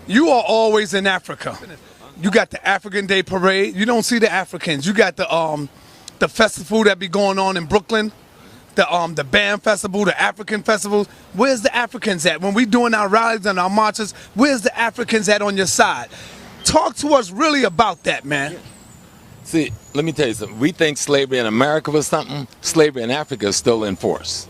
You are always in Africa. You got the African Day Parade. You don't see the Africans. You got the festival that be going on in Brooklyn, the band festival, the African festivals. Where's the Africans at? When we doing our rallies and our marches, where's the Africans at on your side? Talk to us really about that, man. See, let me tell you something. We think slavery in America was something. Slavery in Africa is still in force.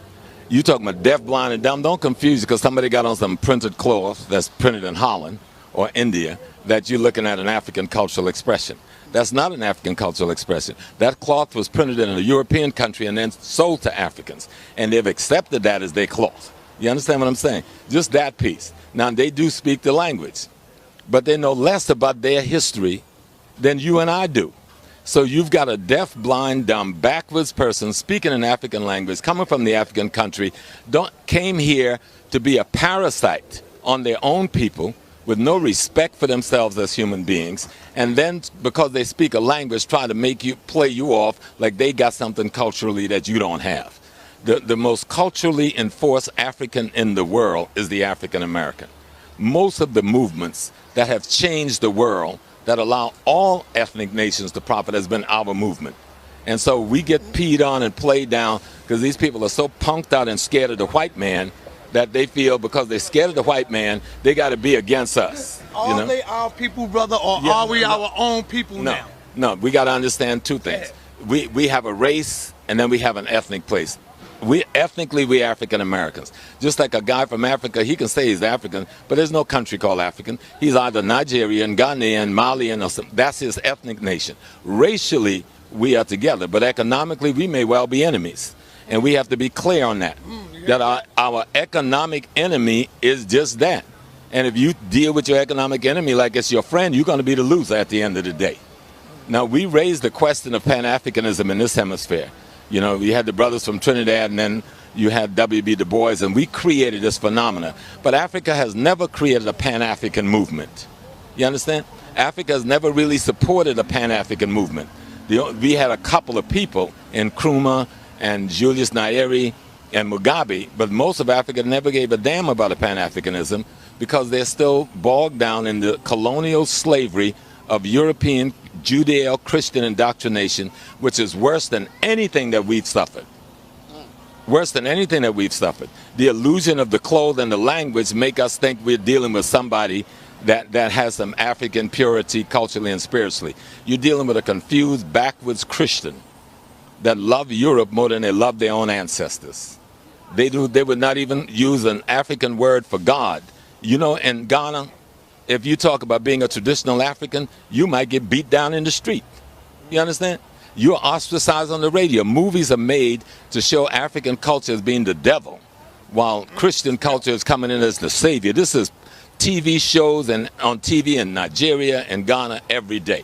You talking about deaf, blind, and dumb. Don't confuse you because somebody got on some printed cloth that's printed in Holland or India that you're looking at an African cultural expression. That's not an African cultural expression. That cloth was printed in a European country and then sold to Africans. And they've accepted that as their cloth. You understand what I'm saying? Just that piece. Now, they do speak the language, but they know less about their history than you and I do. So you've got a deaf, blind, dumb, backwards person speaking an African language, coming from the African country, came here to be a parasite on their own people with no respect for themselves as human beings, and then because they speak a language, try to play you off like they got something culturally that you don't have. The most culturally enforced African in the world is the African American. Most of the movements that have changed the world, that allow all ethnic nations to profit, has been our movement. And so we get peed on and played down because these people are so punked out and scared of the white man that they feel because they're scared of the white man, they got to be against us. Are they our people, brother, or are we our own people now? No, we got to understand two things. We have a race and then we have an ethnic place. Ethnically, we African Americans. Just like a guy from Africa, he can say he's African, but there's no country called African. He's either Nigerian, Ghanaian, Malian, or something. That's his ethnic nation. Racially, we are together, but economically, we may well be enemies. And we have to be clear on that. That our economic enemy is just that. And if you deal with your economic enemy like it's your friend, you're going to be the loser at the end of the day. Now, we raised the question of pan-Africanism in this hemisphere. You know, you had the brothers from Trinidad, and then you had W.B. Du Bois, and we created this phenomena. But Africa has never created a pan-African movement. You understand? Africa has never really supported a pan-African movement. We had a couple of people in Nkrumah and Julius Nyerere and Mugabe, but most of Africa never gave a damn about a pan-Africanism because they're still bogged down in the colonial slavery of European Judeo-Christian indoctrination, which is worse than anything that we've suffered. Worse than anything that we've suffered. The illusion of the clothes and the language make us think we're dealing with somebody that has some African purity culturally and spiritually. You're dealing with a confused, backwards Christian that love Europe more than they love their own ancestors. They would not even use an African word for God. You know, in Ghana, if you talk about being a traditional African, you might get beat down in the street. You understand? You're ostracized on the radio. Movies are made to show African culture as being the devil, while Christian culture is coming in as the savior. This is TV shows and on TV in Nigeria and Ghana every day.